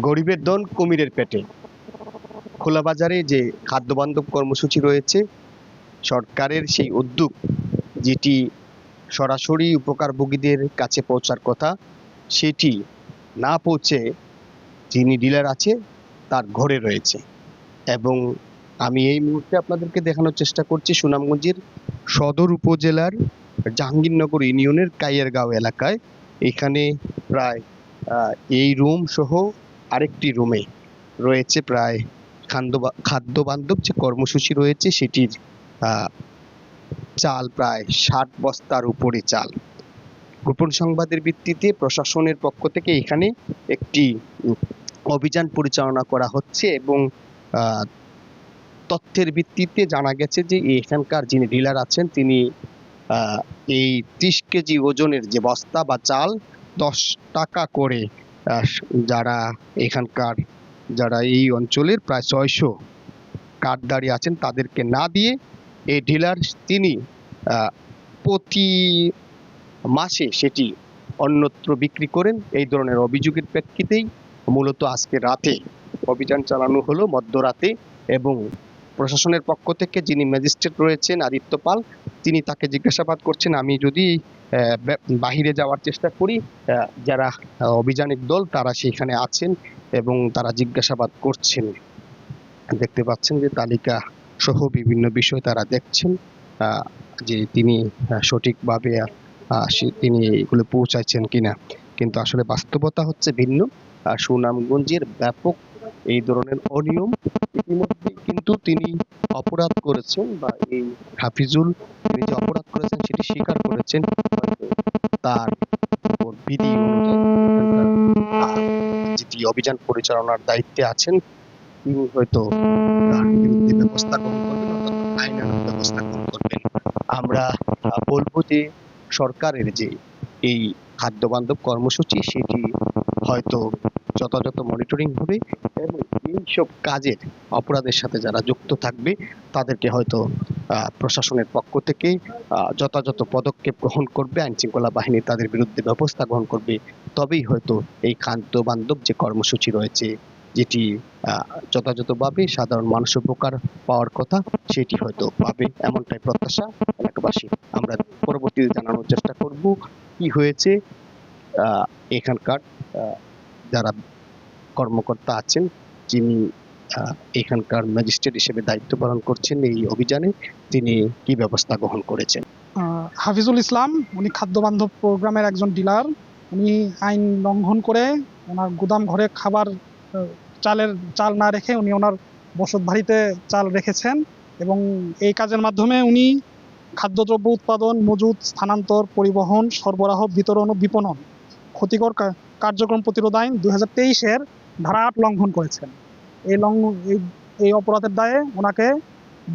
গরিবের ধন কুমিরের পেটে। খোলা বাজারে যে খাদ্যবান্ধব কর্মসূচি রয়েছে, সরকারের সেই উদ্যোগ যেটি সরাসরি উপকারভোগীদের কাছে পৌঁছার কথা, সেটি না পৌঁছে যিনি ডিলার আছে তার ঘরে রয়েছে। এবং আমি এই মুহূর্তে আপনাদেরকে দেখানোর চেষ্টা করছি সুনামগঞ্জের সদর উপজেলার জাহাঙ্গীরনগর ইউনিয়নের কাইয়ারগাঁও এলাকায়। এখানে প্রায় এই রুম সহ আরেকটি রুমে রয়েছে প্রায় খাদ্যবান্ধব যে কর্মসূচি রয়েছে সেটির চাল প্রায় 60 বস্তার উপরে চাল। গোপন সংবাদের ভিত্তিতে প্রশাসনের পক্ষ থেকে এখানে একটি অভিযান পরিচালনা করা হচ্ছে এবং তথ্যের ভিত্তিতে জানা গেছে যে এখানকার যিনি ডিলার আছেন তিনি এই 30 কেজি ওজনের যে বস্তা বা চাল 10 টাকা করে যারা এই অঞ্চলের প্রায় 600 কার্ডধারী আছেন তাদেরকে না দিয়ে এই ডিলার তিনি প্রতি মাসে সেটি অন্যত্র বিক্রি করেন। এই ধরনের অভিযোগের প্রেক্ষিতেই মূলত আজকে রাতে অভিযান চালানো হলো মধ্যরাতে, এবং প্রশাসনের পক্ষ থেকে যিনি ম্যাজিস্ট্রেট রয়েছেন আদিত্য পাল, তিনি তাকে জিজ্ঞাসাবাদ করছেন। আমি যদি বাহিরে যাওয়ার চেষ্টা করি, যারা অভিযানিক দল তারা সেখানে আছেন এবং তারা জিজ্ঞাসাবাদ করছেন। দেখতে পাচ্ছেন যে তালিকা সহ বিভিন্ন বিষয় তারা দেখছেন যে তিনি সঠিকভাবে তিনি এগুলো পৌঁছাচ্ছেন কিনা। কিন্তু আসলে বাস্তবতা হচ্ছে ভিন্ন। সুনামগঞ্জের ব্যাপক এই ধরনের অনিয়ম ইতিমধ্যে কিন্তু তিনি অপরাধ করেছেন, বা এই হাফিজুল তিনি যে অপরাধ করেছেন সেটি স্বীকার করেছেন। তার বিধি যেটি অভিযান পরিচালনার দায়িত্বে আছেন তিনি হয়তো তার বিরুদ্ধে ব্যবস্থা গ্রহণ করবেন, অর্থাৎ আইনানুগ ব্যবস্থা গ্রহণ করবেন। আমরা বলবো যে সরকারের যে এই খাদ্যবান্ধব কর্মসূচি সেটি হয়তো যথাযথ মনিটরিং হবে এবং এইসব কাজের অপরাধের সাথে যারা যুক্ত থাকবে তাদেরকে হয়তো প্রশাসনের পক্ষ থেকে যথাযথ পদক্ষেপ গ্রহণ করবে, আইন শৃঙ্খলা বাহিনী তাদের বিরুদ্ধে ব্যবস্থা গ্রহণ করবে। তবেই হয়তো এই খাদ্যবান্ধব যে কর্মসূচি রয়েছে যেটি যথাযথভাবে সাধারণ মানুষ উপকার পাওয়ার কথা সেটি হয়তো পাবে, এমনটাই প্রত্যাশা এলাকাবাসী। আমরা পরবর্তীতে জানানোর চেষ্টা করব কি হয়েছে। এখানকার যারা কর্মকর্তা আছেন, যিনি এখানকার ম্যাজিস্ট্রেট হিসেবে দায়িত্ব পালন করছেন এই অভিযানে, তিনি কি ব্যবস্থা গ্রহণ করেছেন। হাফিজুল ইসলাম, উনি খাদ্যবান্ধব প্রোগ্রামের একজন ডিলার। উনি আইন লঙ্ঘন করে ওনার গুদাম ঘরে চাল না রেখে উনি ওনার বসত বাড়িতে চাল রেখেছেন, এবং এই কাজের মাধ্যমে উনি খাদ্যদ্রব্য উৎপাদন, মজুত, স্থানান্তর, পরিবহন, সরবরাহ, বিতরণ ও বিপণন ক্ষতিকর কার্যক্রম প্রতিরোধ আইন 2023-এর ধারা 8 লঙ্ঘন করেছেন। এই অপরাধের দায়ে ওনাকে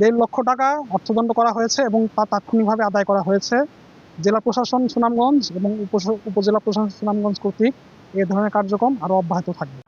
1.5 লক্ষ টাকা অর্থদণ্ড করা হয়েছে এবং তা তাৎক্ষণিকভাবে আদায় করা হয়েছে। জেলা প্রশাসন সুনামগঞ্জ এবং উপজেলা প্রশাসন সুনামগঞ্জ কর্তৃক এ ধরনের কার্যক্রম আরও অব্যাহত থাকবে।